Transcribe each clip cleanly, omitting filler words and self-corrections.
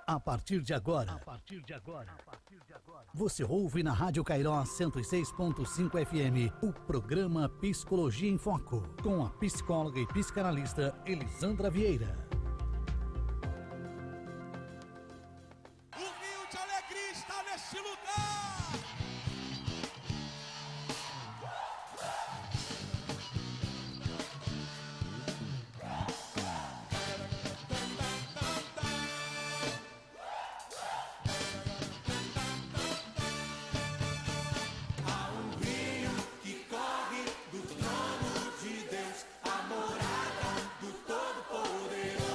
A partir de agora, você ouve na Rádio Cairós 106.5 FM o programa Psicologia em Foco, com a psicóloga e psicanalista Elisandra Vieira. O rio de alegria está neste lugar. Poderoso.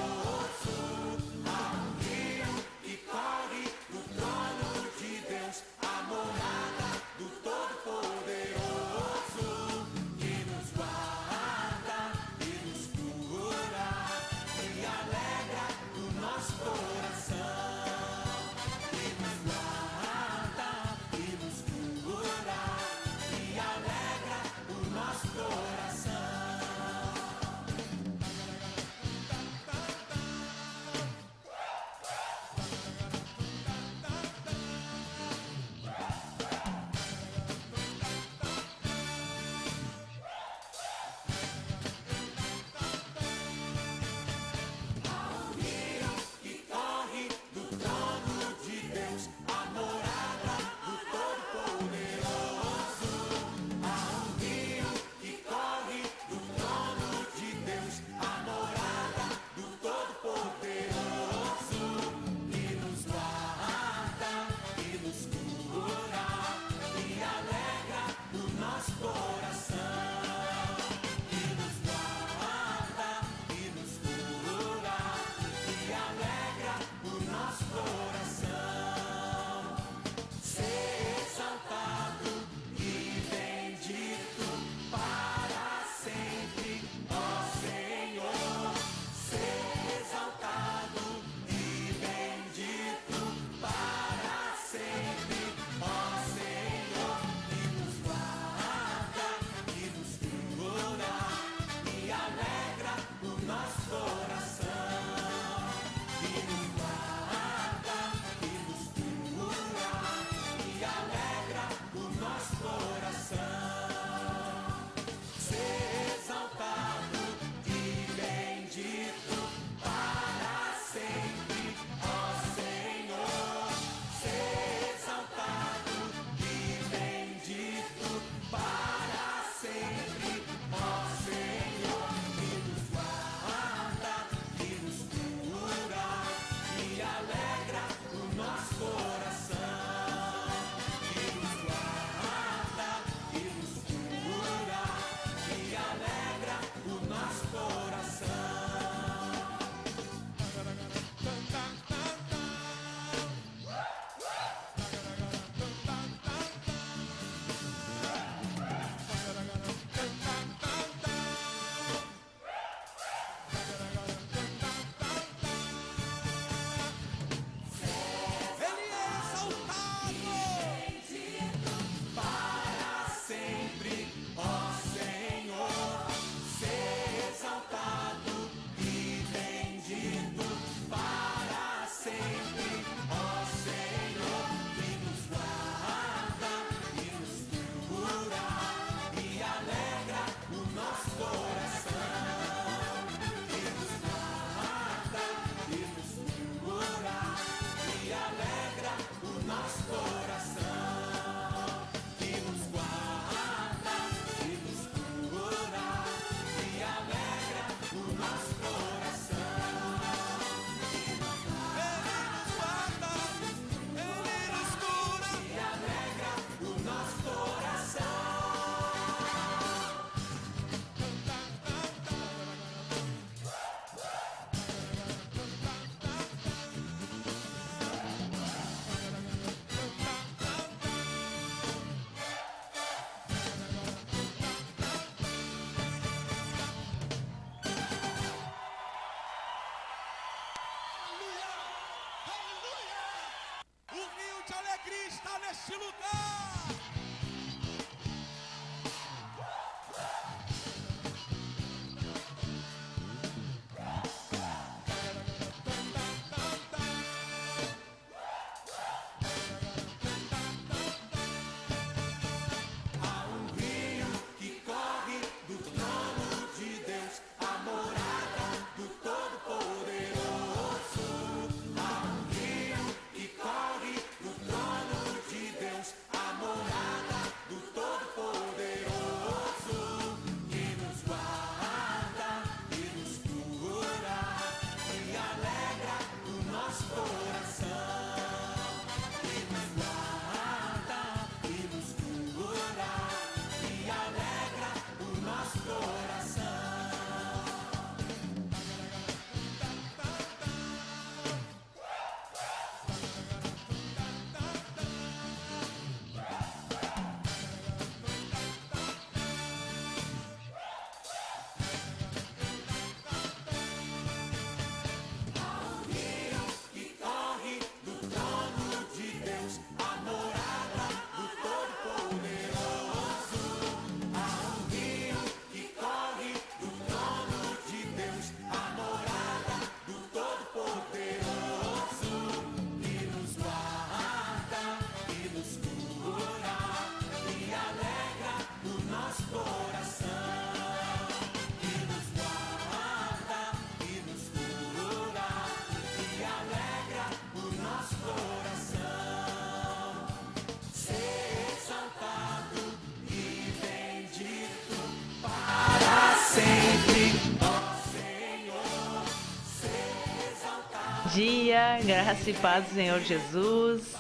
dia, graça e paz do Senhor Jesus.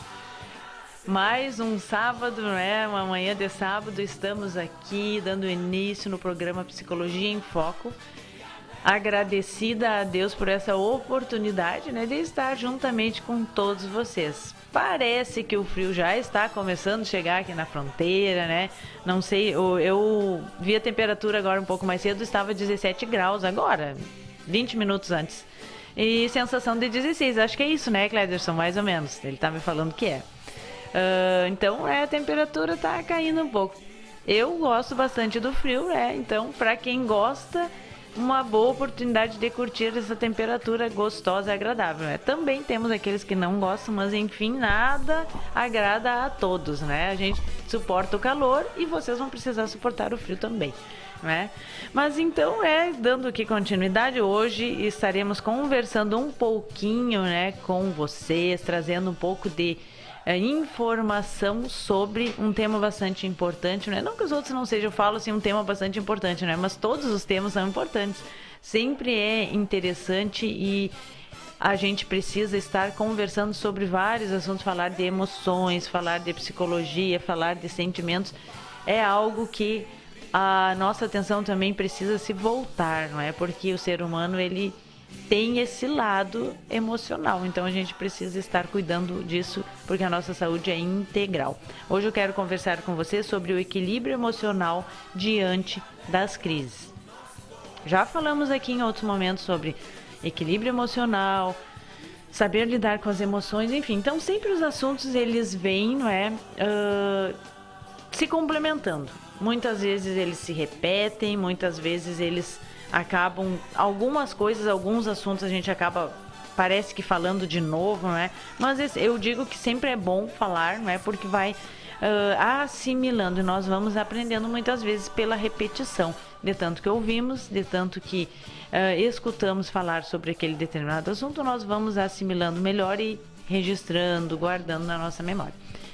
Mais um sábado, né? Uma manhã de sábado, estamos aqui dando início no programa Psicologia em Foco. Agradecida a Deus por essa oportunidade, né, de estar juntamente com todos vocês. Parece que o frio já está começando a chegar aqui na fronteira, né? Não sei, eu vi a temperatura agora um pouco mais cedo, estava 17 graus agora, 20 minutos antes. E sensação de 16, acho que é isso, né, Cléderson? Mais ou menos, ele tá me falando que é. Então, a temperatura tá caindo um pouco. Eu gosto bastante do frio, né? Então, para quem gosta, uma boa oportunidade de curtir essa temperatura gostosa e agradável, né? Também temos aqueles que não gostam, mas enfim, nada agrada a todos, né? A gente suporta o calor e vocês vão precisar suportar o frio também, né? Mas então, dando aqui continuidade, hoje estaremos conversando um pouquinho, né, com vocês, trazendo um pouco de informação sobre um tema bastante importante, né? Não que os outros não sejam, eu falo assim, um tema bastante importante, né? Mas todos os temas são importantes. Sempre é interessante e a gente precisa estar conversando sobre vários assuntos, falar de emoções, falar de psicologia, falar de sentimentos. É algo que a nossa atenção também precisa se voltar, não é? Porque o ser humano, ele tem esse lado emocional, então a gente precisa estar cuidando disso, porque a nossa saúde é integral. Hoje eu quero conversar com você sobre o equilíbrio emocional diante das crises. Já falamos aqui em outros momentos sobre equilíbrio emocional, saber lidar com as emoções, enfim, então sempre os assuntos eles vêm, não é, se complementando. Muitas vezes eles se repetem, muitas vezes eles acabam, algumas coisas, alguns assuntos a gente acaba, parece que falando de novo, né? Mas eu digo que sempre é bom falar, não é? Porque vai assimilando e nós vamos aprendendo muitas vezes pela repetição, de tanto que ouvimos, de tanto que escutamos falar sobre aquele determinado assunto, nós vamos assimilando melhor e registrando, guardando na nossa memória.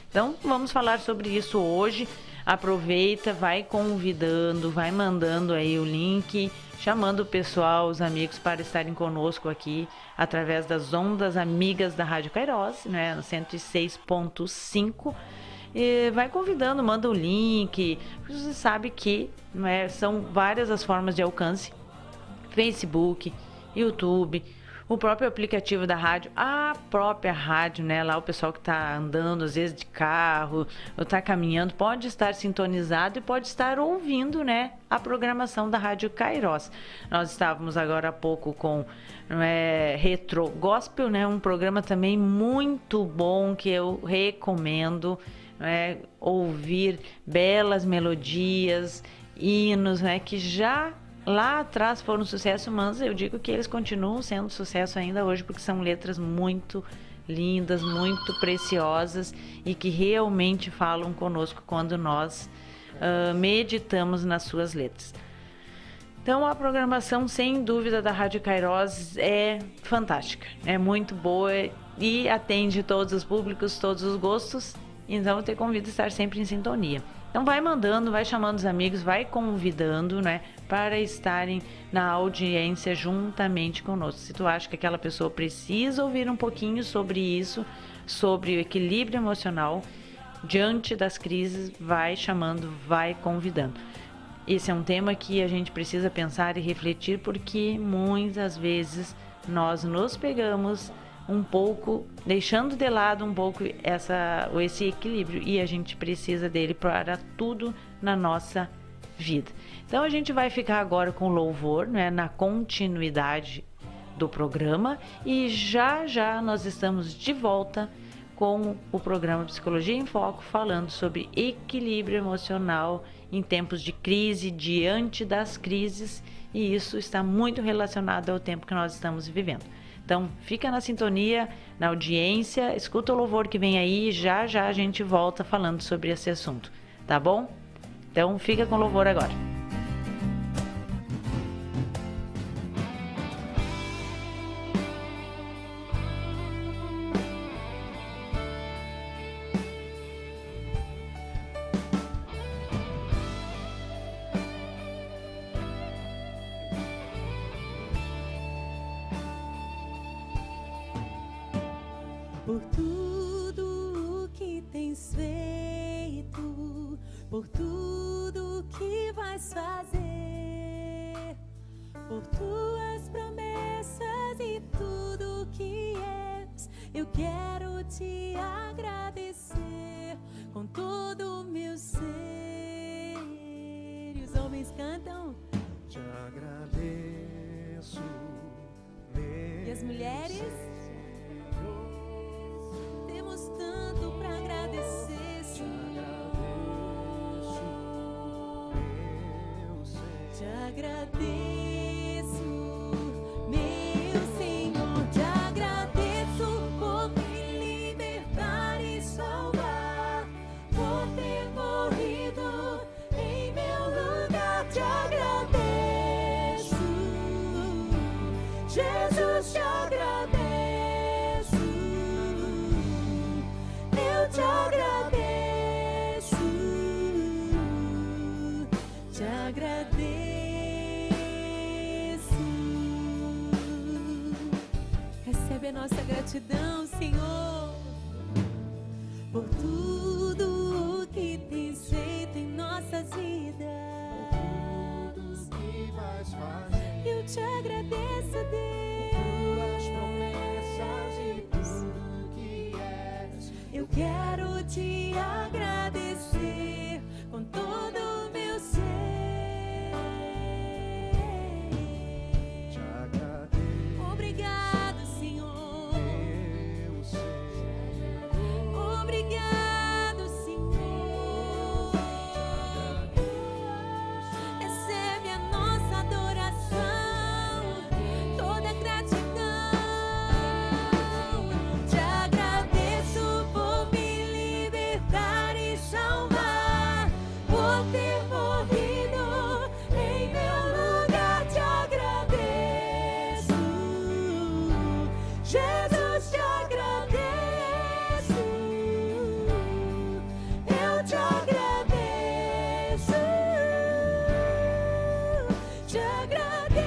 Então, vamos falar sobre isso hoje. Aproveita, vai convidando, vai mandando aí o link, chamando o pessoal, os amigos para estarem conosco aqui através das ondas amigas da Rádio Kairos, né, no 106.5. E vai convidando, manda o link. Você sabe que, né, são várias as formas de alcance: Facebook, YouTube, o próprio aplicativo da rádio, a própria rádio, né? Lá o pessoal que está andando, às vezes de carro, ou está caminhando, pode estar sintonizado e pode estar ouvindo, né, a programação da Rádio Kairos. Nós estávamos agora há pouco com Retro Gospel, né? Um programa também muito bom que eu recomendo, ouvir belas melodias, hinos, né, que já lá atrás foram um sucesso, mas eu digo que eles continuam sendo sucesso ainda hoje, porque são letras muito lindas, muito preciosas e que realmente falam conosco quando nós meditamos nas suas letras. Então a programação, sem dúvida, da Rádio Kairos é fantástica, é muito boa e atende todos os públicos, todos os gostos, então eu te convido a estar sempre em sintonia. Então vai mandando, vai chamando os amigos, vai convidando, né, para estarem na audiência juntamente conosco. Se tu acha que aquela pessoa precisa ouvir um pouquinho sobre isso, sobre o equilíbrio emocional diante das crises, vai chamando, vai convidando. Esse é um tema que a gente precisa pensar e refletir, porque muitas vezes nós nos pegamos um pouco, deixando de lado um pouco esse equilíbrio, e a gente precisa dele para tudo na nossa vida. Então a gente vai ficar agora com louvor, né, na continuidade do programa, e já já nós estamos de volta com o programa Psicologia em Foco, falando sobre equilíbrio emocional em tempos de crise, diante das crises, e isso está muito relacionado ao tempo que nós estamos vivendo. Então, fica na sintonia, na audiência, escuta o louvor que vem aí, já já a gente volta falando sobre esse assunto, tá bom? Então, fica com o louvor agora. por tudo o que tens feito, por tudo o que vais fazer, por tuas promessas e tudo o que és. Eu quero te agradecer com todo o meu ser. E os homens cantam: te agradeço, e as mulheres? Temos tanto para agradecer, Senhor. Te agradeço, meu Senhor. Te agradeço por me libertar e salvar, por ter morrido em meu lugar. Te agradeço, Jesus, te agradeço. Eu te agradeço, te agradeço. Recebe a nossa gratidão, Senhor, por tudo o que tens feito em nossas vidas. Eu te agradeço, Deus, promessas e tudo que és. Eu quero te agradecer com todo o meu ser. te agradeço, Obrigado, Senhor. meu Senhor. Obrigado, Senhor. Recebe a nossa adoração, toda gratidão. Te agradeço por me libertar e salvar, por ter morrido em meu lugar. Te agradeço, Jesus, te agradeço. Eu te agradeço, te agradeço,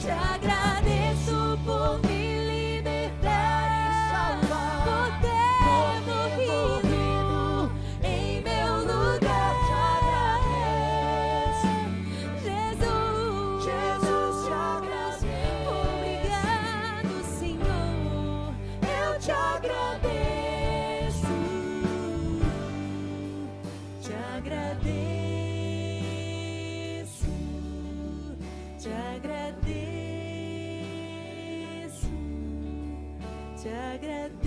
te agradeço por me libertar e salvar, por ter morrido em meu lugar. Te agradeço, Jesus, Jesus, te agradeço. Obrigado, Senhor, eu te agradeço, te agradeço, te agradeço, te agradeço.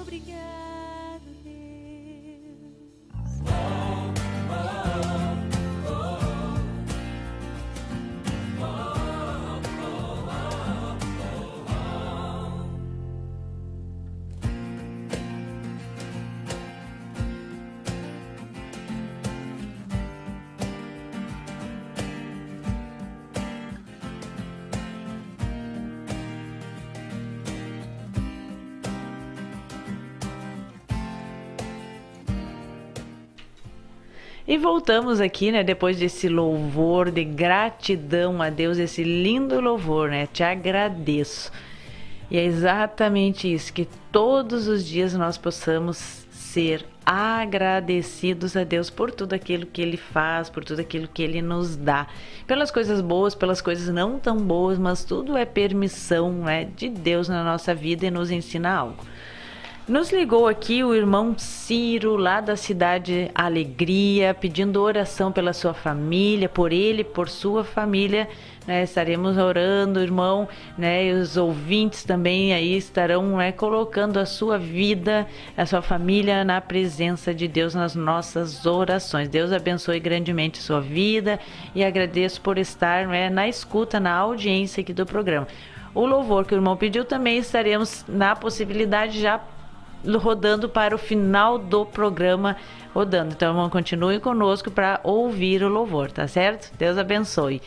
Obrigado, Deus. E voltamos aqui, né, depois desse louvor de gratidão a Deus, esse lindo louvor, né? Te agradeço. E é exatamente isso, que todos os dias nós possamos ser agradecidos a Deus por tudo aquilo que Ele faz, por tudo aquilo que Ele nos dá. Pelas coisas boas, pelas coisas não tão boas, mas tudo é permissão, né, de Deus na nossa vida e nos ensina algo. Nos ligou aqui o irmão Ciro, lá da cidade Alegria, pedindo oração pela sua família, por ele, por sua família, né? Estaremos orando, irmão, né? E os ouvintes também aí estarão, né, colocando a sua vida, a sua família na presença de Deus nas nossas orações. Deus abençoe grandemente sua vida e agradeço por estar, né, na escuta, na audiência aqui do programa. O louvor que o irmão pediu também estaremos na possibilidade já rodando para o final do programa rodando. Então, irmão, continue conosco para ouvir o louvor, tá certo? Deus abençoe.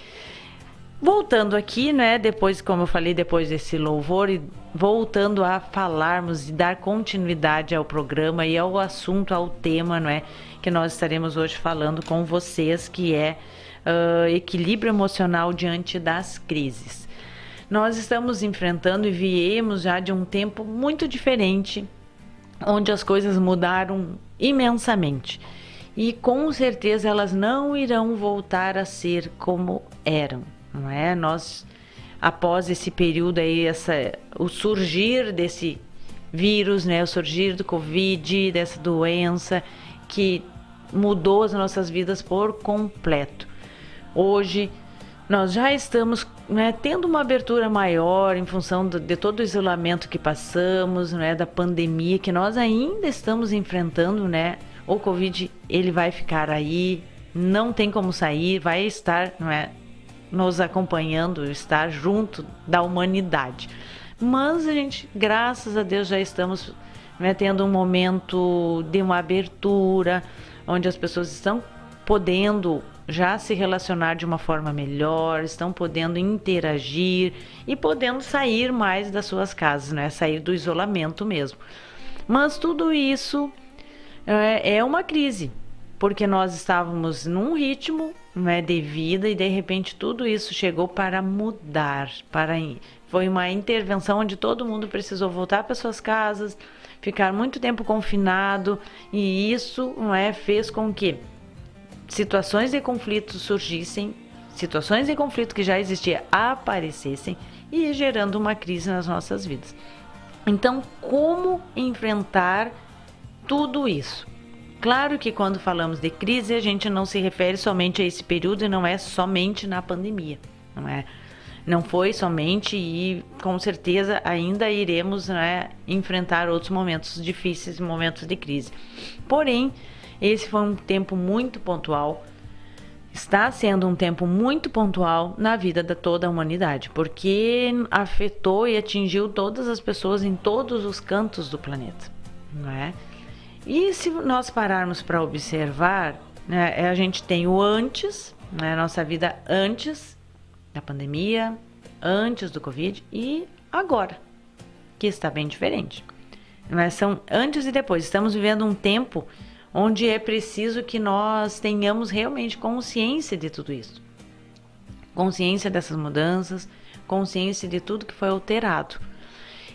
Voltando aqui, né, depois, como eu falei, depois desse louvor e voltando a falarmos e dar continuidade ao programa e ao assunto, ao tema, não é, que nós estaremos hoje falando com vocês, que é equilíbrio emocional diante das crises. Nós estamos enfrentando e viemos já de um tempo muito diferente, onde as coisas mudaram imensamente. E com certeza elas não irão voltar a ser como eram, não é? Nós, após esse período aí, o surgir desse vírus, né? O surgir do Covid, dessa doença que mudou as nossas vidas por completo. Hoje nós já estamos, né, tendo uma abertura maior em função de todo o isolamento que passamos, né, da pandemia que nós ainda estamos enfrentando, né? O Covid, ele vai ficar aí, não tem como sair, vai estar, não é, nos acompanhando, estar junto da humanidade. Mas a gente, graças a Deus, já estamos, né, tendo um momento de uma abertura, onde as pessoas estão podendo já se relacionar de uma forma melhor, estão podendo interagir e podendo sair mais das suas casas, né? Sair do isolamento mesmo. Mas tudo isso é uma crise, porque nós estávamos num ritmo, né, de vida e de repente tudo isso chegou para mudar. Foi uma intervenção onde todo mundo precisou voltar para suas casas, ficar muito tempo confinado, e isso, não é, fez com que situações de conflito surgissem, situações de conflito que já existiam aparecessem e gerando uma crise nas nossas vidas. Então, como enfrentar tudo isso? Claro que quando falamos de crise, a gente não se refere somente a esse período e não é somente na pandemia, não é? Não foi somente, e com certeza ainda iremos, né, enfrentar outros momentos difíceis, momentos de crise. Porém, esse foi um tempo muito pontual, está sendo um tempo muito pontual na vida de toda a humanidade, porque afetou e atingiu todas as pessoas em todos os cantos do planeta, não é? E se nós pararmos para observar, né, a gente tem o antes, né, nossa vida antes da pandemia, antes do Covid e agora, que está bem diferente. Mas são antes e depois. Estamos vivendo um tempo onde é preciso que nós tenhamos realmente consciência de tudo isso. Consciência dessas mudanças, consciência de tudo que foi alterado.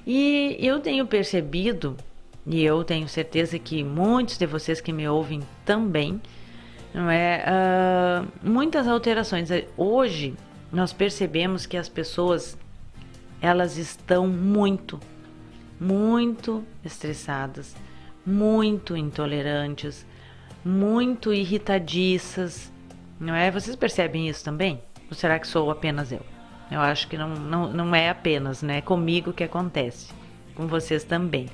E eu tenho percebido, e eu tenho certeza que muitos de vocês que me ouvem também, não é, muitas alterações. Hoje nós percebemos que as pessoas, elas estão muito estressadas, muito intolerantes, muito irritadiças, não é? Vocês percebem isso também? Ou será que sou apenas eu? Eu acho que não é apenas, né? Comigo que acontece, com vocês também.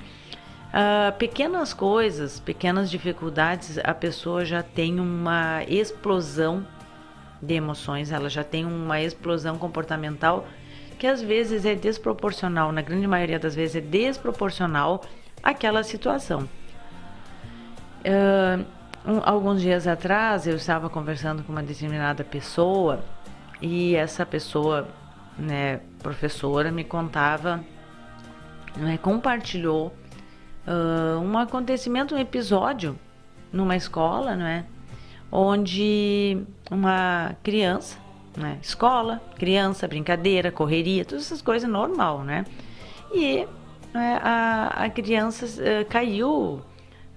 Pequenas coisas, pequenas dificuldades, a pessoa já tem uma explosão de emoções, ela já tem uma explosão comportamental que às vezes é desproporcional, na grande maioria das vezes é desproporcional àquela situação. Alguns dias atrás eu estava conversando com uma determinada pessoa e essa pessoa, né, professora, me contava, né, compartilhou um acontecimento, um episódio numa escola, né, onde uma criança, né, escola, criança, brincadeira, correria, todas essas coisas normal, né, e a criança caiu,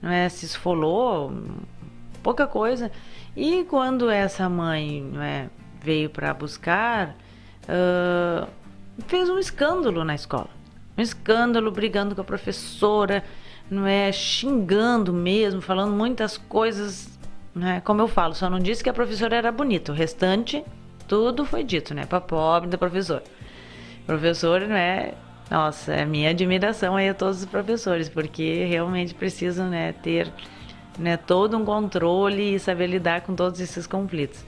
né, se esfolou, pouca coisa, e quando essa mãe, né, veio para buscar, fez um escândalo na escola, um escândalo, brigando com a professora, não é, xingando mesmo, falando muitas coisas, né, como eu falo, só não disse que a professora era bonita, o restante tudo foi dito, né, para pobre da professora. Professor, não é, nossa, é minha admiração aí a todos os professores, porque realmente precisam, né, ter, né, todo um controle e saber lidar com todos esses conflitos.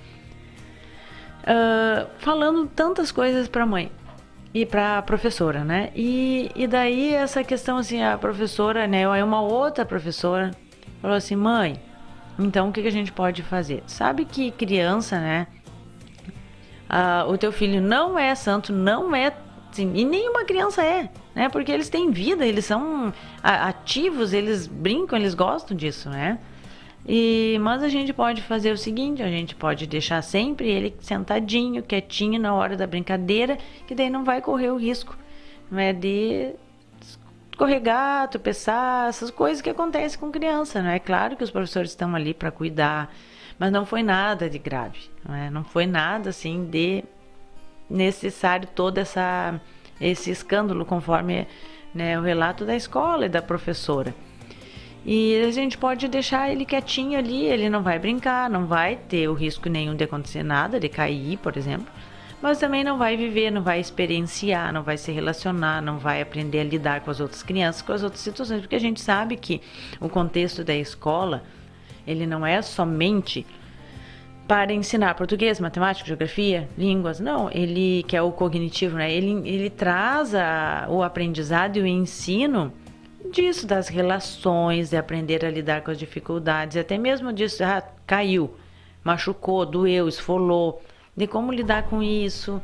Falando tantas coisas para a mãe e para a professora, né? E daí essa questão assim, a professora, né, aí uma outra professora falou assim: mãe, então o que a gente pode fazer? Sabe que criança, né? O teu filho não é santo, não é assim, e nenhuma criança é. né? Porque eles têm vida, eles são ativos, eles brincam, eles gostam disso, né? Mas a gente pode fazer o seguinte, a gente pode deixar sempre ele sentadinho, quietinho na hora da brincadeira, que daí não vai correr o risco, né, de escorregar, tropeçar, essas coisas que acontecem com criança, né? É claro que os professores estão ali para cuidar, mas não foi nada de grave, né? Não foi nada assim de necessário todo esse escândalo, conforme, né, o relato da escola e da professora. E a gente pode deixar ele quietinho ali, ele não vai brincar, não vai ter o risco nenhum de acontecer nada, de cair, por exemplo, mas também não vai viver, não vai experienciar, não vai se relacionar, não vai aprender a lidar com as outras crianças, com as outras situações, porque a gente sabe que o contexto da escola, ele não é somente para ensinar português, matemática, geografia, línguas, não, ele que é o cognitivo, né? Ele traz o aprendizado e o ensino disso, das relações, de aprender a lidar com as dificuldades, até mesmo disso, caiu, machucou, doeu, esfolou, de como lidar com isso,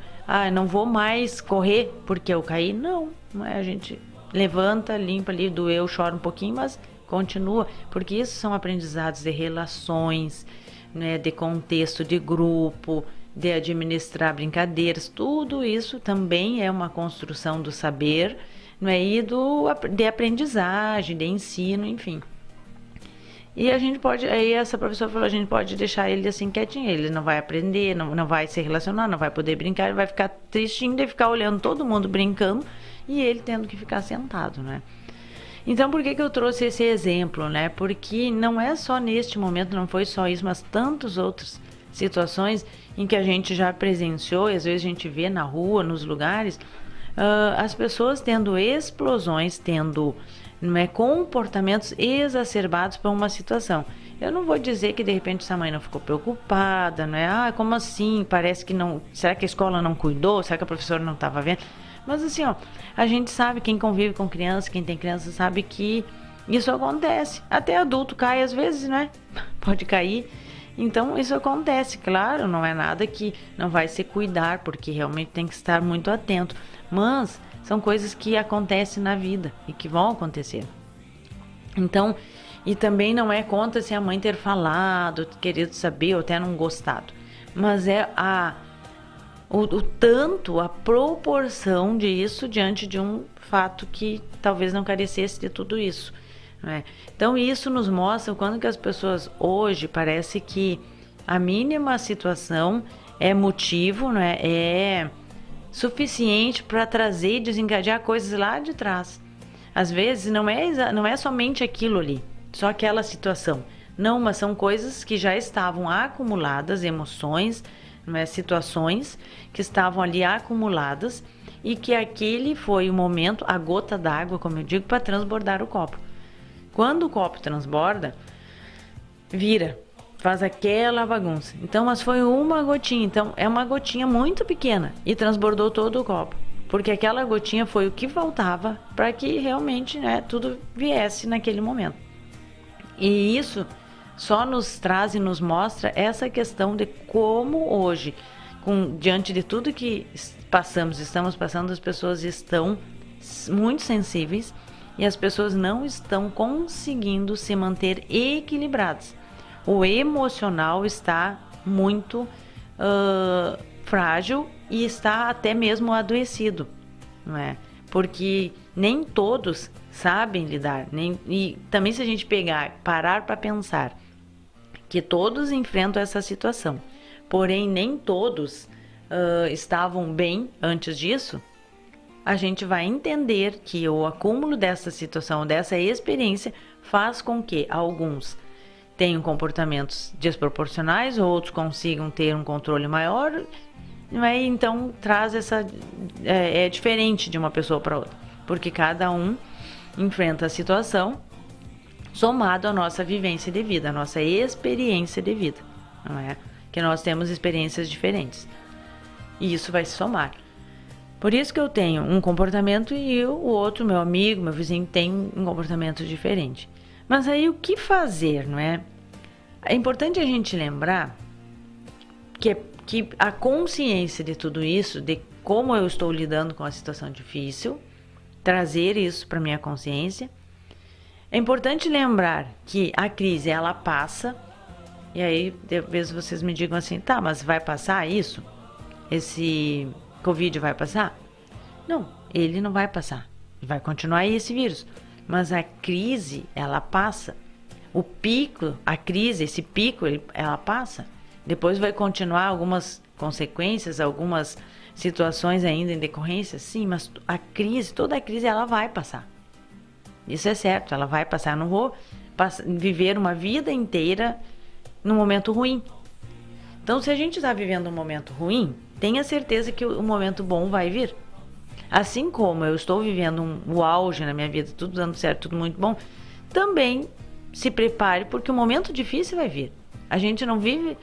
não vou mais correr porque eu caí, não é? A gente levanta, limpa ali, doeu, chora um pouquinho, mas continua, porque isso são aprendizados de relações, né, de contexto de grupo, de administrar brincadeiras, tudo isso também é uma construção do saber, né, e de aprendizagem, de ensino, enfim. E a gente pode, aí essa professora falou, a gente pode deixar ele assim quietinho, ele não vai aprender, não vai se relacionar, não vai poder brincar, ele vai ficar tristinho de ficar olhando todo mundo brincando e ele tendo que ficar sentado, né? Então, por que eu trouxe esse exemplo, né? Porque não é só neste momento, não foi só isso, mas tantas outras situações em que a gente já presenciou, e às vezes a gente vê na rua, nos lugares, as pessoas tendo explosões, tendo, não é, comportamentos exacerbados para uma situação. Eu não vou dizer que de repente essa mãe não ficou preocupada, não é? Como assim? Parece que não. Será que a escola não cuidou? Será que a professora não estava vendo? Mas assim, a gente sabe, quem convive com criança, quem tem criança, sabe que isso acontece. Até adulto cai às vezes, né? Pode cair. Então, isso acontece, claro, não é nada que não vai se cuidar, porque realmente tem que estar muito atento. Mas são coisas que acontecem na vida e que vão acontecer. Então, e também não é contra se a mãe ter falado, querido saber ou até não gostado. Mas é o tanto, a proporção disso diante de um fato que talvez não carecesse de tudo isso, né? Então isso nos mostra o quanto que as pessoas hoje parece que a mínima situação é motivo, né? É suficiente para trazer e desencadear coisas lá de trás. Às vezes não é somente aquilo ali, só aquela situação. Não, mas são coisas que já estavam acumuladas, emoções, situações que estavam ali acumuladas e que aquele foi o momento, a gota d'água, como eu digo, para transbordar o copo. Quando o copo transborda, vira, faz aquela bagunça. Então, mas foi uma gotinha, então é uma gotinha muito pequena e transbordou todo o copo, porque aquela gotinha foi o que faltava para que realmente, né, tudo viesse naquele momento. E isso só nos traz e nos mostra essa questão de como hoje, diante de tudo que estamos passando, as pessoas estão muito sensíveis e as pessoas não estão conseguindo se manter equilibradas. O emocional está muito frágil e está até mesmo adoecido, não é? Porque nem todos sabem lidar, e também se a gente parar para pensar que todos enfrentam essa situação, porém nem todos estavam bem antes disso, a gente vai entender que o acúmulo dessa situação, dessa experiência, faz com que alguns tenham comportamentos desproporcionais, outros consigam ter um controle maior, então traz é diferente de uma pessoa para outra, porque cada um enfrenta a situação somado à nossa vivência de vida, à nossa experiência de vida, não é? Que nós temos experiências diferentes. E isso vai se somar. Por isso que eu tenho um comportamento e o outro, meu amigo, meu vizinho, tem um comportamento diferente. Mas aí o que fazer, não é? É importante a gente lembrar que a consciência de tudo isso, de como eu estou lidando com a situação difícil, trazer isso para minha consciência. É importante lembrar que a crise, ela passa, e aí, talvez vocês me digam assim, tá, mas vai passar isso? Esse Covid vai passar? Não, ele não vai passar. Vai continuar aí esse vírus. Mas a crise, ela passa. O pico, a crise, esse pico, ela passa. Depois vai continuar algumas consequências, algumas situações ainda em decorrência, sim, mas a crise, toda a crise, ela vai passar. Isso é certo, ela vai passar. Eu não vou viver uma vida inteira num momento ruim. Então, se a gente está vivendo um momento ruim, tenha certeza que o momento bom vai vir. Assim como eu estou vivendo o auge na minha vida, tudo dando certo, tudo muito bom, também se prepare, porque o momento difícil vai vir. A gente não vive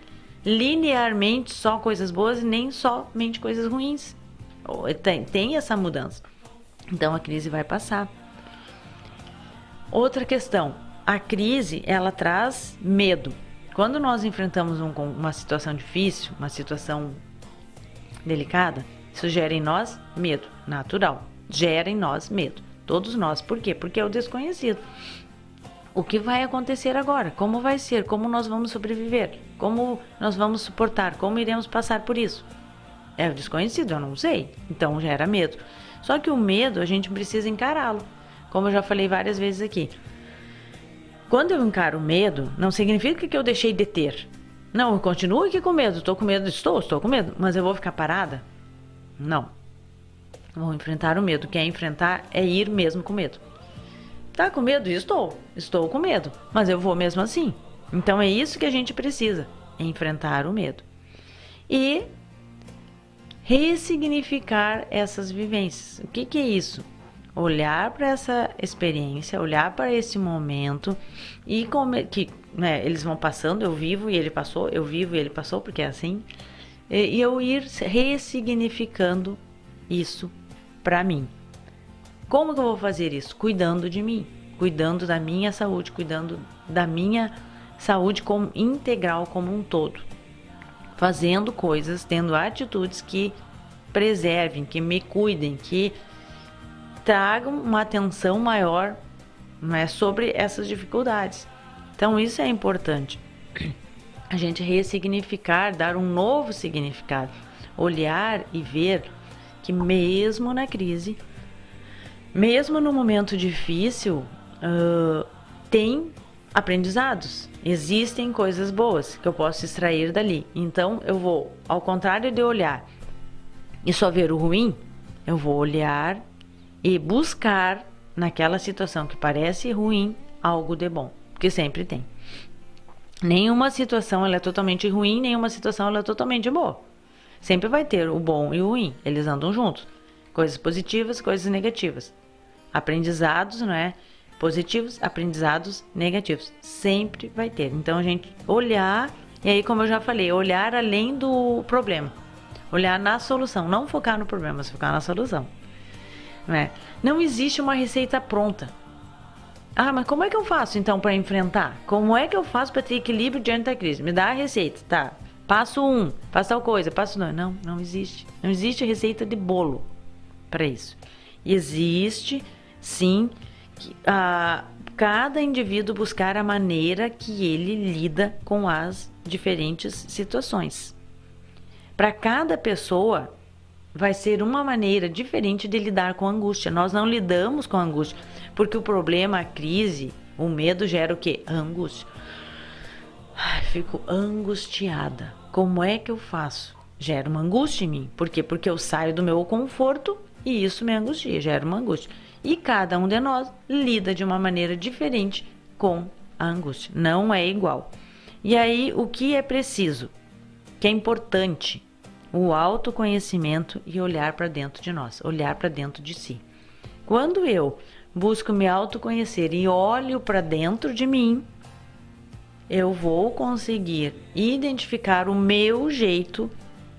linearmente só coisas boas e nem somente coisas ruins. Tem essa mudança. Então, a crise vai passar. Outra questão, a crise, ela traz medo. Quando nós enfrentamos uma situação difícil, uma situação delicada, isso gera em nós medo, natural. Gera em nós medo. Todos nós. Por quê? Porque é o desconhecido. O que vai acontecer agora? Como vai ser? Como nós vamos sobreviver? Como nós vamos suportar? Como iremos passar por isso? É o desconhecido, eu não sei. Então gera medo. Só que o medo, a gente precisa encará-lo. Como eu já falei várias vezes aqui. Quando eu encaro o medo, não significa que eu deixei de ter. Não, eu continuo aqui com medo. Estou com medo, estou com medo. Mas eu vou ficar parada? Não. Vou enfrentar o medo. O que é enfrentar é ir mesmo com medo. Tá com medo? Estou com medo. Mas eu vou mesmo assim. Então é isso que a gente precisa. Enfrentar o medo. E ressignificar essas vivências. O que é isso? Olhar para essa experiência, olhar para esse momento e eles vão passando, eu vivo e ele passou, eu vivo e ele passou, porque é assim. E eu ir ressignificando isso para mim. Como que eu vou fazer isso? Cuidando de mim, cuidando da minha saúde, cuidando da minha saúde como integral, como um todo. Fazendo coisas, tendo atitudes que preservem, que me cuidem, que tragam uma atenção maior, né, sobre essas dificuldades. Então isso é importante. A gente ressignificar, dar um novo significado. Olhar e ver que mesmo na crise, mesmo no momento difícil, tem aprendizados. Existem coisas boas que eu posso extrair dali. Então eu vou, ao contrário de olhar e só ver o ruim, eu vou olhar e buscar naquela situação que parece ruim algo de bom, porque sempre tem. Nenhuma situação ela é totalmente ruim, nenhuma situação ela é totalmente boa. Sempre vai ter o bom e o ruim, eles andam juntos. Coisas positivas, coisas negativas. Aprendizados, não é? Positivos, aprendizados negativos. Sempre vai ter. Então a gente olhar, e aí como eu já falei, olhar além do problema. Olhar na solução, não focar no problema, mas focar na solução. Não existe uma receita pronta. Ah, mas como é que eu faço então para enfrentar? Como é que eu faço para ter equilíbrio diante da crise? Me dá a receita, tá? Passo 1, faço tal coisa, passo 2. Não existe. Não existe receita de bolo para isso. Existe, sim, cada indivíduo buscar a maneira que ele lida com as diferentes situações. Para cada pessoa, vai ser uma maneira diferente de lidar com a angústia. Nós não lidamos com a angústia, porque o problema, a crise, o medo gera o quê? A angústia. Fico angustiada. Como é que eu faço? Gera uma angústia em mim. Por quê? Porque eu saio do meu conforto e isso me angustia, gera uma angústia. E cada um de nós lida de uma maneira diferente com a angústia. Não é igual. E aí, o que é preciso? Que é importante? O autoconhecimento e olhar para dentro de nós, olhar para dentro de si. Quando eu busco me autoconhecer e olho para dentro de mim, eu vou conseguir identificar o meu jeito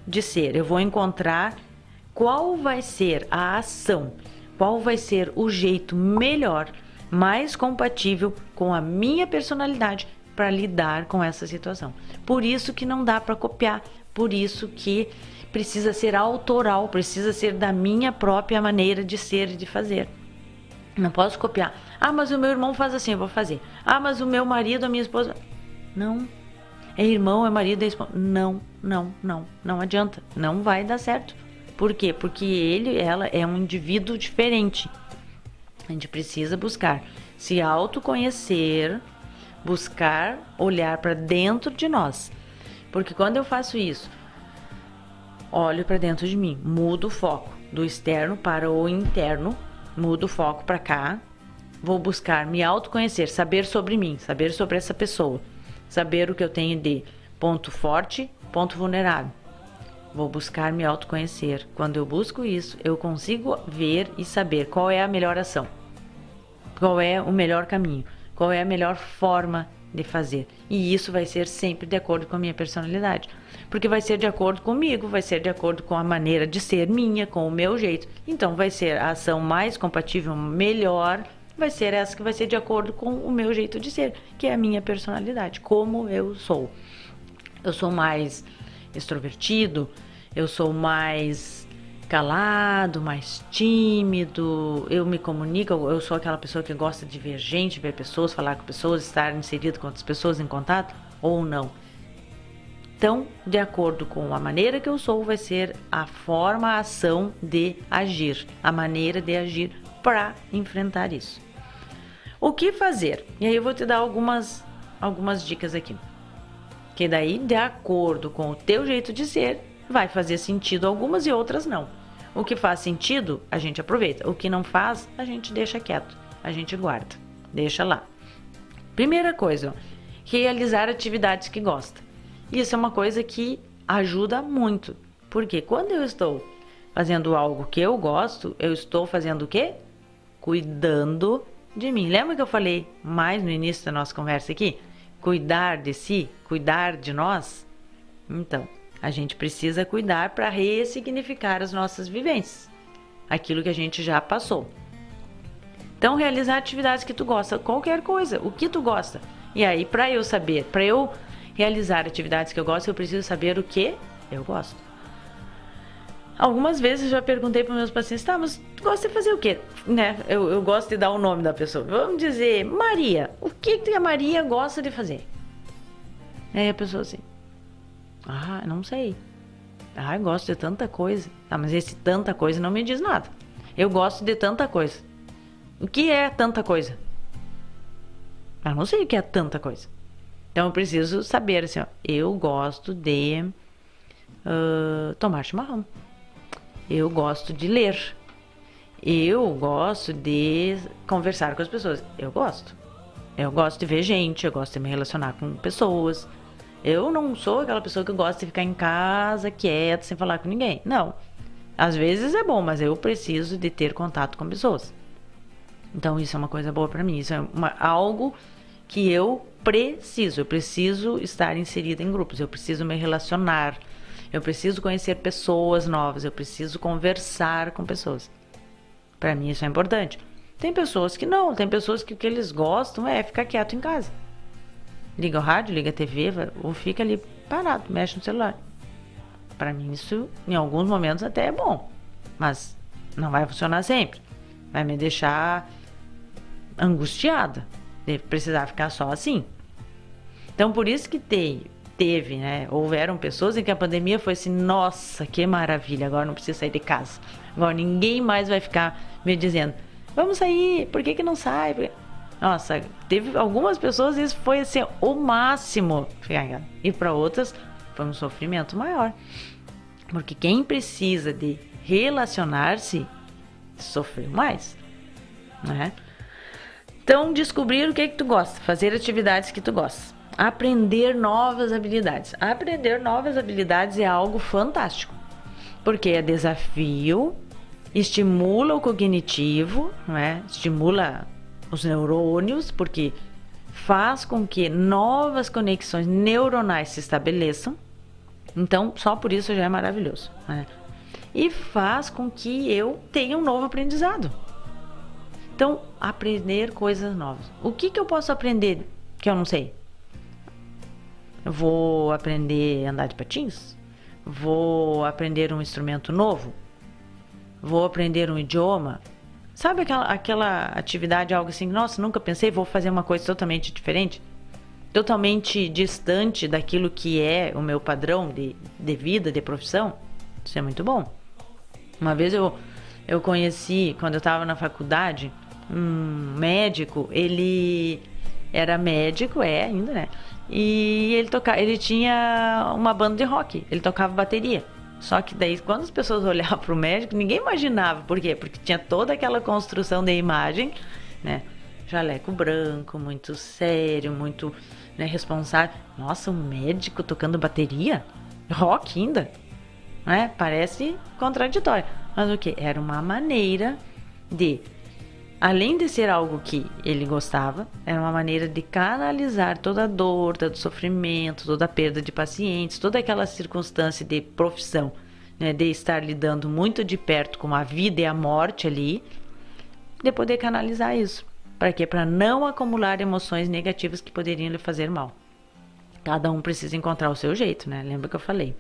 de ser. Eu vou encontrar qual vai ser a ação, qual vai ser o jeito melhor, mais compatível com a minha personalidade para lidar com essa situação. Por isso que não dá para copiar. Por isso que precisa ser autoral, precisa ser da minha própria maneira de ser e de fazer. Não posso copiar. Ah, mas o meu irmão faz assim, eu vou fazer. Ah, mas o meu marido, a minha esposa... Não. É irmão, é marido, é esposa. Não adianta. Não vai dar certo. Por quê? Porque ela é um indivíduo diferente. A gente precisa buscar se autoconhecer, buscar olhar para dentro de nós. Porque quando eu faço isso, olho para dentro de mim, mudo o foco do externo para o interno, mudo o foco para cá, vou buscar me autoconhecer, saber sobre mim, saber sobre essa pessoa, saber o que eu tenho de ponto forte, ponto vulnerável. Vou buscar me autoconhecer. Quando eu busco isso, eu consigo ver e saber qual é a melhor ação, qual é o melhor caminho, qual é a melhor forma de fazer. E isso vai ser sempre de acordo com a minha personalidade. Porque vai ser de acordo comigo, vai ser de acordo com a maneira de ser minha, com o meu jeito. Então vai ser a ação mais compatível, melhor, vai ser essa que vai ser de acordo com o meu jeito de ser, que é a minha personalidade, como eu sou. Eu sou mais extrovertido, eu sou mais calado, mais tímido, eu me comunico, eu sou aquela pessoa que gosta de ver gente, ver pessoas, falar com pessoas, estar inserido com outras pessoas em contato, ou não. Então, de acordo com a maneira que eu sou, vai ser a forma, a ação de agir, a maneira de agir para enfrentar isso. O que fazer? E aí eu vou te dar algumas dicas aqui. Que daí, de acordo com o teu jeito de ser, vai fazer sentido algumas e outras não. O que faz sentido, a gente aproveita. O que não faz, a gente deixa quieto. A gente guarda. Deixa lá. Primeira coisa, realizar atividades que gosta. Isso é uma coisa que ajuda muito. Porque quando eu estou fazendo algo que eu gosto, eu estou fazendo o quê? Cuidando de mim. Lembra que eu falei mais no início da nossa conversa aqui? Cuidar de si, cuidar de nós? Então, a gente precisa cuidar para ressignificar as nossas vivências, aquilo que a gente já passou. Então, realizar atividades que tu gosta, qualquer coisa, o que tu gosta. E aí, para eu saber, para eu realizar atividades que eu gosto, eu preciso saber o que eu gosto. Algumas vezes eu já perguntei para meus pacientes, tá, mas tu gosta de fazer o quê? Né? Eu gosto de dar o nome da pessoa. Vamos dizer, Maria, o que a Maria gosta de fazer? Aí a pessoa assim, não sei. Eu gosto de tanta coisa. Mas esse tanta coisa não me diz nada. Eu gosto de tanta coisa. O que é tanta coisa? Eu não sei o que é tanta coisa. Então eu preciso saber assim, eu gosto de tomar chimarrão. Eu gosto de ler. Eu gosto de conversar com as pessoas. Eu gosto. Eu gosto de ver gente, eu gosto de me relacionar com pessoas. Eu não sou aquela pessoa que gosta de ficar em casa, quieta, sem falar com ninguém. Não. Às vezes é bom, mas eu preciso de ter contato com pessoas. Então isso é uma coisa boa pra mim. Isso é algo que eu preciso. Eu preciso estar inserida em grupos. Eu preciso me relacionar. Eu preciso conhecer pessoas novas. Eu preciso conversar com pessoas. Pra mim isso é importante. Tem pessoas que não. Tem pessoas que o que eles gostam é ficar quieto em casa. Liga o rádio, liga a TV, ou fica ali parado, mexe no celular. Pra mim isso, em alguns momentos até é bom, mas não vai funcionar sempre. Vai me deixar angustiada de precisar ficar só assim. Então por isso que teve, né? Houveram pessoas em que a pandemia foi assim, nossa, que maravilha, agora não preciso sair de casa. Agora ninguém mais vai ficar me dizendo, vamos sair, por que não sai? Nossa, teve algumas pessoas, isso foi assim, o máximo. E para outras, foi um sofrimento maior. Porque quem precisa de relacionar-se, sofreu mais, né? Então, descobrir o que tu gosta, fazer atividades que tu gosta. Aprender novas habilidades. Aprender novas habilidades é algo fantástico. Porque é desafio, estimula o cognitivo, né? Estimula os neurônios, porque faz com que novas conexões neuronais se estabeleçam. Então, só por isso já é maravilhoso, né? E faz com que eu tenha um novo aprendizado. Então, aprender coisas novas. O que eu posso aprender que eu não sei? Eu vou aprender a andar de patins? Vou aprender um instrumento novo? Vou aprender um idioma? Sabe aquela atividade, algo assim, nossa, nunca pensei, vou fazer uma coisa totalmente diferente? Totalmente distante daquilo que é o meu padrão de vida, de profissão? Isso é muito bom. Uma vez eu conheci, quando eu estava na faculdade, um médico. Ele era médico, ainda, né? E ele tinha uma banda de rock, ele tocava bateria. Só que daí, quando as pessoas olhavam para o médico, ninguém imaginava. Por quê? Porque tinha toda aquela construção da imagem, né? Jaleco branco, muito sério, muito, né, responsável. Nossa, um médico tocando bateria? Rock ainda? Né? Parece contraditório. Mas o quê? Era uma maneira de, além de ser algo que ele gostava, era uma maneira de canalizar toda a dor, todo o sofrimento, toda a perda de pacientes, toda aquela circunstância de profissão, né, de estar lidando muito de perto com a vida e a morte ali, de poder canalizar isso. Para quê? Para não acumular emoções negativas que poderiam lhe fazer mal. Cada um precisa encontrar o seu jeito, né? Lembra que eu falei?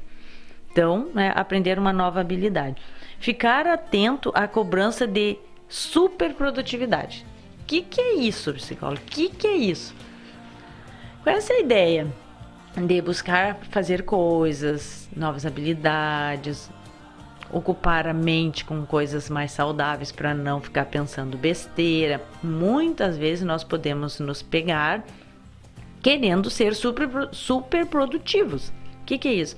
Então, né, aprender uma nova habilidade. Ficar atento à cobrança de superprodutividade. O que é isso, psicólogo? O que é isso? Com essa ideia de buscar fazer coisas, novas habilidades, ocupar a mente com coisas mais saudáveis para não ficar pensando besteira, muitas vezes nós podemos nos pegar querendo ser super produtivos. O que é isso?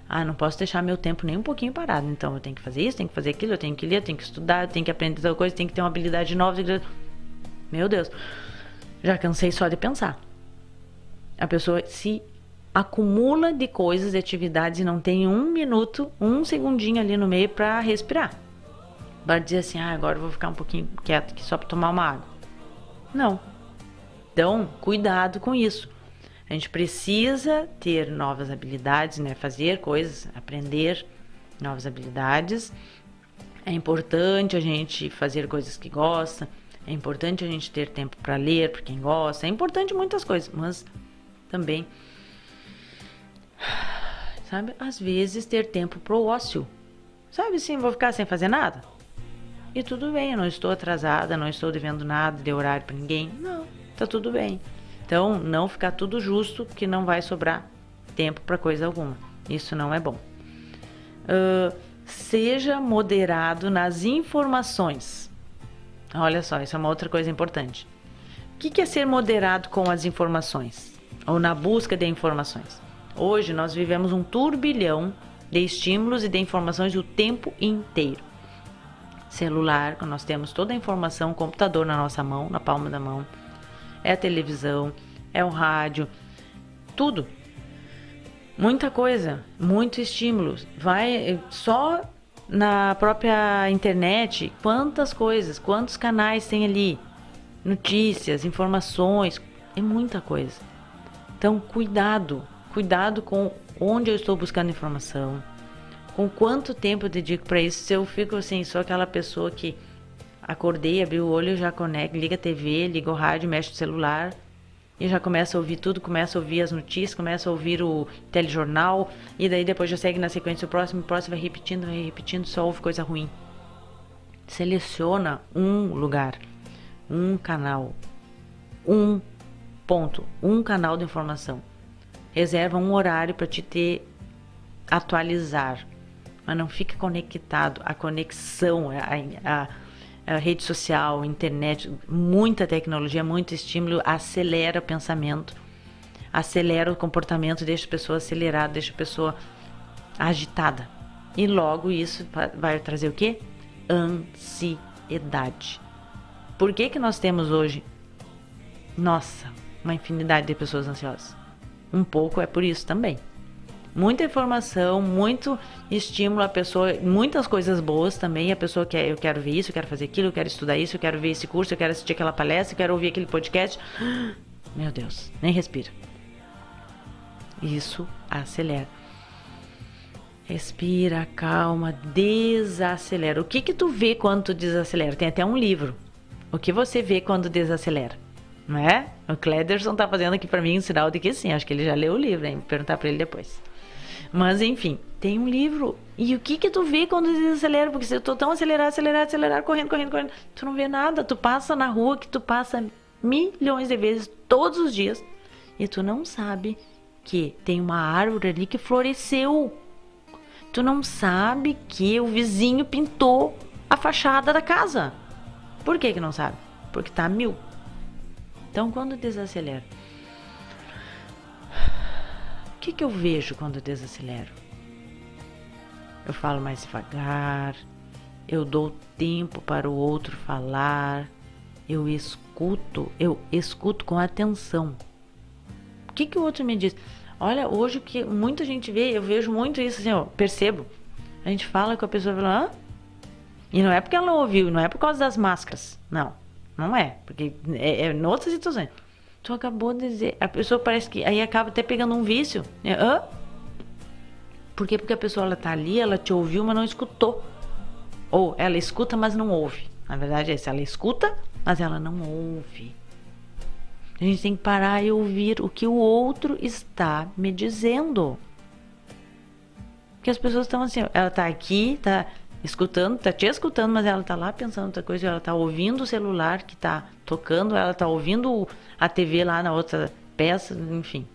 Ah, não posso deixar meu tempo nem um pouquinho parado. Então eu tenho que fazer isso, tenho que fazer aquilo, eu tenho que ler, eu tenho que estudar, eu tenho que aprender tal coisa, eu tenho que ter uma habilidade nova. Meu Deus, já cansei só de pensar. A pessoa se acumula de coisas, de atividades e não tem um minuto, um segundinho ali no meio para respirar. Para dizer assim, agora eu vou ficar um pouquinho quieto aqui só para tomar uma água. Não. Então, cuidado com isso. A gente precisa ter novas habilidades, né? Fazer coisas, aprender novas habilidades. É importante a gente fazer coisas que gosta. É importante a gente ter tempo para ler, para quem gosta. É importante muitas coisas, mas também, sabe, às vezes ter tempo pro ócio. Sabe assim, vou ficar sem fazer nada? E tudo bem, eu não estou atrasada, não estou devendo nada de horário para ninguém. Não, tá tudo bem. Então, não ficar tudo justo, que não vai sobrar tempo para coisa alguma. Isso não é bom. Seja moderado nas informações. Olha só, isso é uma outra coisa importante. O que é ser moderado com as informações? Ou na busca de informações? Hoje, nós vivemos um turbilhão de estímulos e de informações o tempo inteiro. Celular, nós temos toda a informação, computador na nossa mão, na palma da mão. É a televisão, é o rádio, tudo. Muita coisa, muito estímulo. Vai só na própria internet, quantas coisas, quantos canais tem ali, notícias, informações, é muita coisa. Então, cuidado com onde eu estou buscando informação, com quanto tempo eu dedico para isso. Se eu fico assim, sou aquela pessoa que acordei, abri o olho, já conecta, liga a TV, liga o rádio, mexe no celular e já começa a ouvir tudo, começa a ouvir as notícias, começa a ouvir o telejornal e daí depois já segue na sequência o próximo vai repetindo, só ouve coisa ruim. Seleciona um lugar, um canal, um ponto, um canal de informação. Reserva um horário para te atualizar, mas não fique conectado. A conexão, a rede social, internet, muita tecnologia, muito estímulo, acelera o pensamento, acelera o comportamento, deixa a pessoa acelerada, deixa a pessoa agitada. E logo isso vai trazer o quê? Ansiedade. Por que nós temos hoje, uma infinidade de pessoas ansiosas? Um pouco é por isso também. Muita informação, muito estímulo, a pessoa, muitas coisas boas também, a pessoa quer, eu quero ver isso, eu quero fazer aquilo, eu quero estudar isso, eu quero ver esse curso, eu quero assistir aquela palestra, eu quero ouvir aquele podcast. Meu Deus, nem respira. Isso acelera. Respira, calma, desacelera. O que tu vê quando tu desacelera? Tem até um livro. O que você vê quando desacelera? Não é? O Clederson tá fazendo aqui pra mim um sinal de que sim, acho que ele já leu o livro, hein? Vou perguntar pra ele depois. Mas enfim, tem um livro. E o que tu vê quando desacelera? Porque se eu tô tão acelerado, correndo, tu não vê nada. Tu passa na rua que tu passa milhões de vezes todos os dias e tu não sabe que tem uma árvore ali que floresceu. Tu não sabe que o vizinho pintou a fachada da casa. Por que não sabe? Porque tá a 1000. Então, quando desacelera, o que eu vejo quando desacelero? Eu falo mais devagar, eu dou tempo para o outro falar, eu escuto com atenção. O que o outro me diz? Olha, hoje o que muita gente vê, eu vejo muito isso assim, ó, percebo. A gente fala com a pessoa e fala, hã? E não é porque ela não ouviu, não é por causa das máscaras. Não é. Porque é em outras situações. Tu acabou de dizer, a pessoa parece que aí acaba até pegando um vício. Hã? Por quê? Porque a pessoa ela tá ali, ela te ouviu, mas não escutou. Ou ela escuta, mas não ouve. Na verdade é isso, ela escuta, mas ela não ouve. A gente tem que parar e ouvir o que o outro está me dizendo. Porque as pessoas estão assim, ela tá aqui, tá escutando, tá te escutando, mas ela tá lá pensando outra coisa, ela tá ouvindo o celular que tá tocando, ela tá ouvindo a TV lá na outra peça, enfim.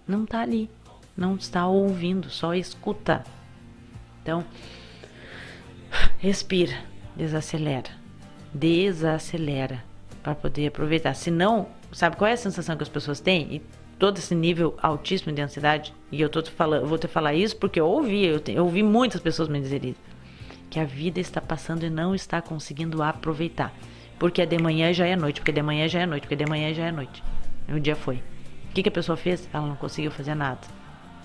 Não tá ali, não está ouvindo, só escuta. Então, respira, desacelera para poder aproveitar. Senão, sabe qual é a sensação que as pessoas têm? E todo esse nível altíssimo de ansiedade, e eu vou te falar isso porque eu ouvi muitas pessoas me dizer isso, que a vida está passando e não está conseguindo aproveitar, porque de manhã já é noite, porque de manhã já é noite, porque de manhã já é noite, e o dia foi. O que a pessoa fez? Ela não conseguiu fazer nada.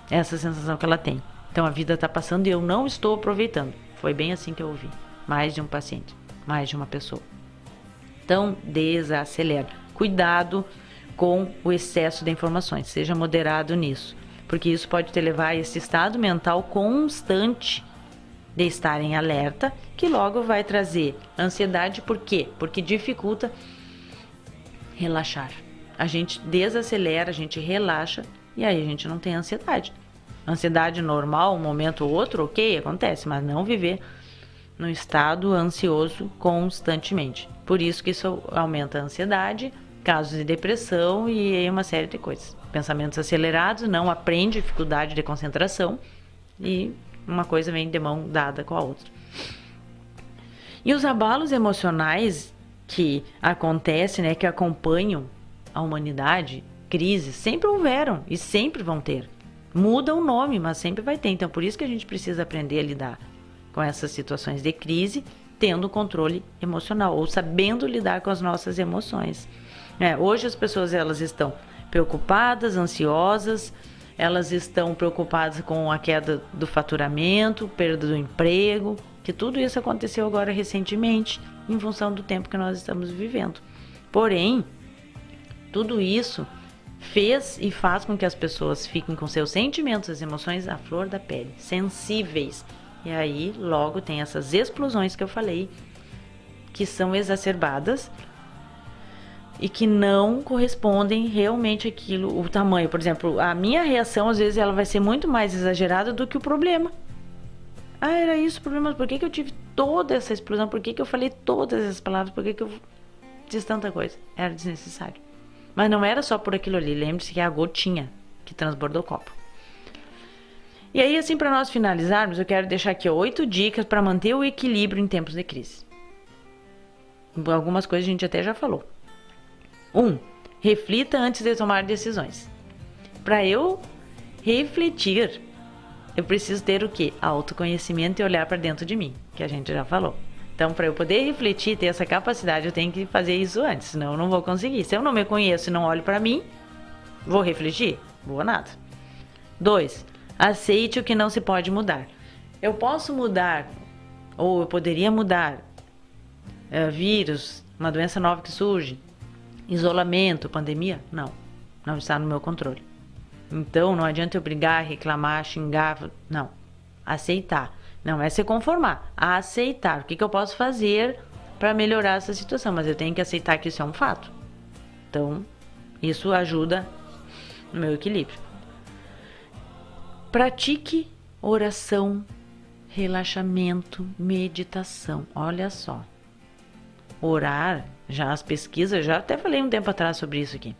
Essa é a sensação que ela tem. Então a vida está passando e eu não estou aproveitando. Foi bem assim que eu ouvi. Mais de um paciente, mais de uma pessoa. Então desacelera. Cuidado com o excesso de informações, seja moderado nisso, porque isso pode te levar a esse estado mental constante de estar em alerta, que logo vai trazer ansiedade. Por quê? Porque dificulta relaxar. A gente desacelera, a gente relaxa e aí a gente não tem ansiedade. Ansiedade normal, um momento ou outro, ok, acontece, mas não viver num estado ansioso constantemente. Por isso que isso aumenta a ansiedade, casos de depressão e uma série de coisas. Pensamentos acelerados, não aprende, dificuldade de concentração e uma coisa vem de mão dada com a outra. E os abalos emocionais que acontecem, né, que acompanham a humanidade, crises, sempre houveram e sempre vão ter. Muda o nome, mas sempre vai ter. Então, por isso que a gente precisa aprender a lidar com essas situações de crise, tendo controle emocional ou sabendo lidar com as nossas emoções. Hoje as pessoas elas estão preocupadas, ansiosas, elas estão preocupadas com a queda do faturamento, perda do emprego, que tudo isso aconteceu agora recentemente, em função do tempo que nós estamos vivendo. Porém, tudo isso fez e faz com que as pessoas fiquem com seus sentimentos, as emoções à flor da pele, sensíveis. E aí logo tem essas explosões que eu falei, que são exacerbadas e que não correspondem realmente àquilo, o tamanho. Por exemplo, a minha reação às vezes ela vai ser muito mais exagerada do que o problema. Era isso o problema, por que eu tive toda essa explosão, por que eu falei todas essas palavras, por que eu fiz tanta coisa? Era desnecessário. Mas não era só por aquilo ali, lembre-se que é a gotinha que transbordou o copo. E aí, assim, para nós finalizarmos, eu quero deixar aqui 8 dicas para manter o equilíbrio em tempos de crise. Algumas coisas a gente até já falou. 1. Reflita antes de tomar decisões. Para eu refletir, eu preciso ter o quê? Autoconhecimento e olhar para dentro de mim, que a gente já falou. Então, para eu poder refletir, ter essa capacidade, eu tenho que fazer isso antes, senão eu não vou conseguir. Se eu não me conheço e não olho para mim, vou refletir? Vou nada. 2. Aceite o que não se pode mudar. Eu posso mudar, ou eu poderia mudar, vírus, uma doença nova que surge, isolamento, pandemia? Não está no meu controle. Então, não adianta eu brigar, reclamar, xingar, não. Aceitar. Não é se conformar, aceitar. O que eu posso fazer para melhorar essa situação? Mas eu tenho que aceitar que isso é um fato. Então, isso ajuda no meu equilíbrio. Pratique oração, relaxamento, meditação. Olha só. Orar, já as pesquisas, já até falei um tempo atrás sobre isso aqui.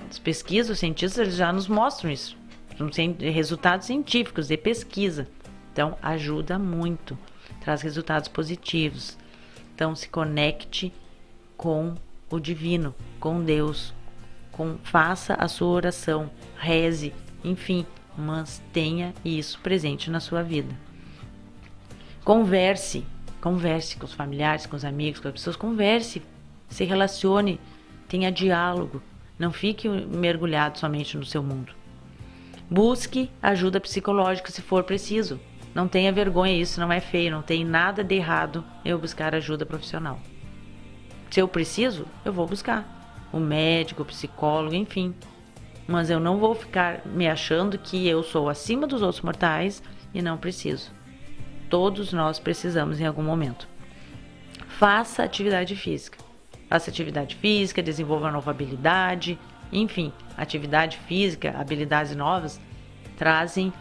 As pesquisas, os cientistas eles já nos mostram isso. São resultados científicos de pesquisa. Então, ajuda muito. Traz resultados positivos. Então, se conecte com o divino, com Deus. Faça a sua oração, reze, enfim, mas tenha isso presente na sua vida. Converse com os familiares, com os amigos, com as pessoas, converse, se relacione, tenha diálogo, não fique mergulhado somente no seu mundo. Busque ajuda psicológica se for preciso, não tenha vergonha, isso não é feio, não tem nada de errado eu buscar ajuda profissional. Se eu preciso, eu vou buscar o médico, o psicólogo, enfim, mas eu não vou ficar me achando que eu sou acima dos outros mortais e não preciso. Todos nós precisamos em algum momento. Faça atividade física. Faça atividade física, desenvolva uma nova habilidade. Enfim, atividade física, habilidades novas, trazem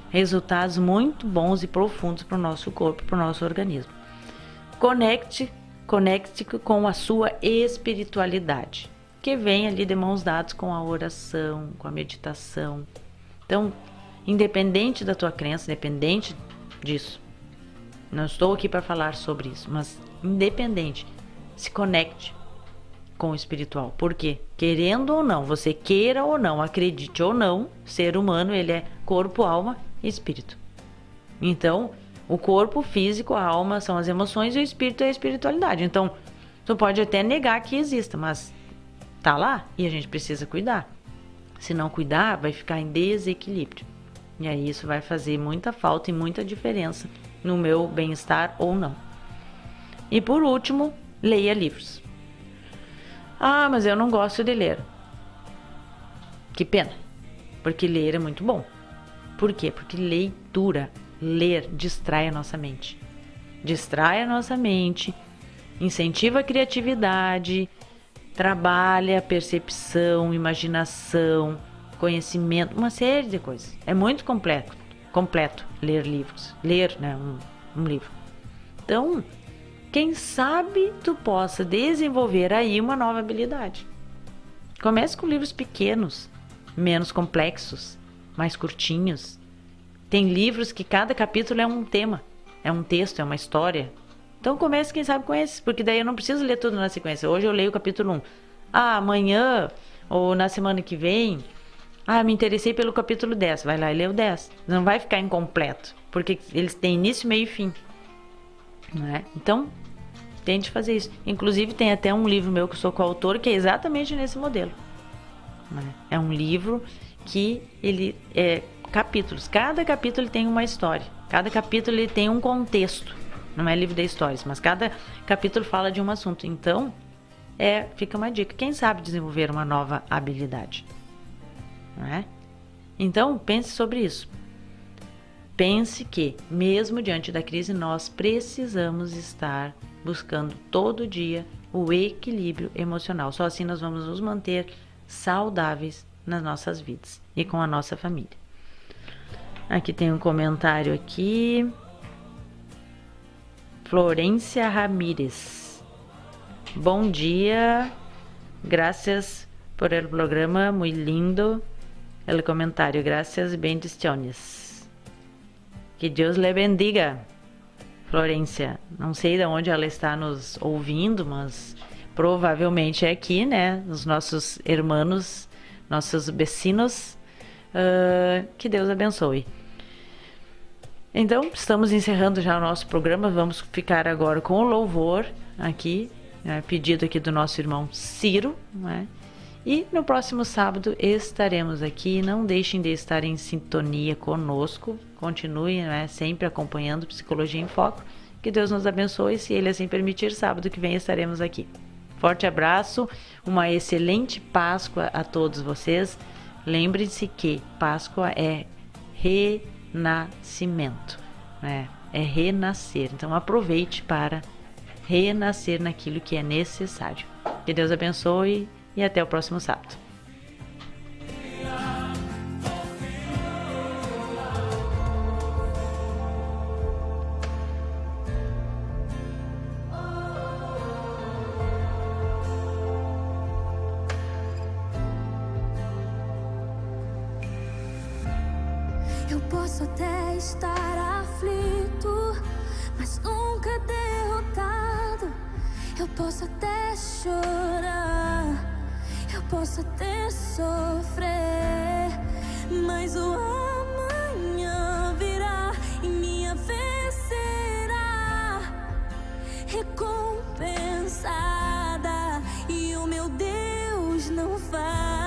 resultados muito bons e profundos para o nosso corpo, para o nosso organismo. Conecte com a sua espiritualidade, que vem ali de mãos dadas com a oração, com a meditação. Então, independente da tua crença, independente disso, não estou aqui para falar sobre isso, mas independente, se conecte com o espiritual. Por quê? Querendo ou não, você queira ou não, acredite ou não, ser humano ele é corpo, alma e espírito. Então, o corpo físico, a alma são as emoções e o espírito é a espiritualidade. Então, tu pode até negar que exista, mas tá lá e a gente precisa cuidar. Se não cuidar, vai ficar em desequilíbrio. E aí isso vai fazer muita falta e muita diferença no meu bem-estar ou não. E por último, leia livros. Ah, mas eu não gosto de ler. Que pena, porque ler é muito bom. Por quê? Porque ler distrai a nossa mente. Distrai a nossa mente, incentiva a criatividade, trabalha a percepção, imaginação, conhecimento, uma série de coisas. É muito completo ler livros. Ler, né, um livro. Então, quem sabe tu possa desenvolver aí uma nova habilidade. Comece com livros pequenos, menos complexos, mais curtinhos. Tem livros que cada capítulo é um tema, é um texto, é uma história. Então comece, quem sabe, com esses, porque daí eu não preciso ler tudo na sequência. Hoje eu leio o capítulo 1. Amanhã ou na semana que vem, me interessei pelo capítulo 10. Vai lá e lê o 10. Não vai ficar incompleto, porque eles têm início, meio e fim. Não é? Então, tente fazer isso. Inclusive, tem até um livro meu que eu sou coautor, que é exatamente nesse modelo. É um livro que ele é capítulos. Cada capítulo tem uma história. Cada capítulo ele tem um contexto. Não é livro de histórias, mas cada capítulo fala de um assunto. Então, fica uma dica. Quem sabe desenvolver uma nova habilidade? Não é? Então, pense sobre isso. Pense que, mesmo diante da crise, nós precisamos estar buscando todo dia o equilíbrio emocional. Só assim nós vamos nos manter saudáveis nas nossas vidas e com a nossa família. Aqui tem um comentário aqui. Florência Ramírez. Bom dia. Gracias por el programa, muy lindo. El comentario. Gracias, bendiciones. Que Deus le bendiga. Florência, não sei de onde ela está nos ouvindo, mas provavelmente é aqui, né? Os nossos irmãos, nossos vecinos. Que Deus abençoe. Então, estamos encerrando já o nosso programa. Vamos ficar agora com o louvor aqui, pedido aqui do nosso irmão Ciro, né? E no próximo sábado estaremos aqui. Não deixem de estar em sintonia conosco. Continuem, sempre acompanhando Psicologia em Foco. Que Deus nos abençoe. Se Ele assim permitir, sábado que vem estaremos aqui. Forte abraço, uma excelente Páscoa a todos vocês. Lembrem-se que Páscoa é renascimento, né? É renascer. Então aproveite para renascer naquilo que é necessário. Que Deus abençoe e até o próximo sábado. Eu posso até estar aflito, mas nunca derrotado. Eu posso até chorar, eu posso até sofrer, mas o amanhã virá e minha vez será recompensada, e o meu Deus não vai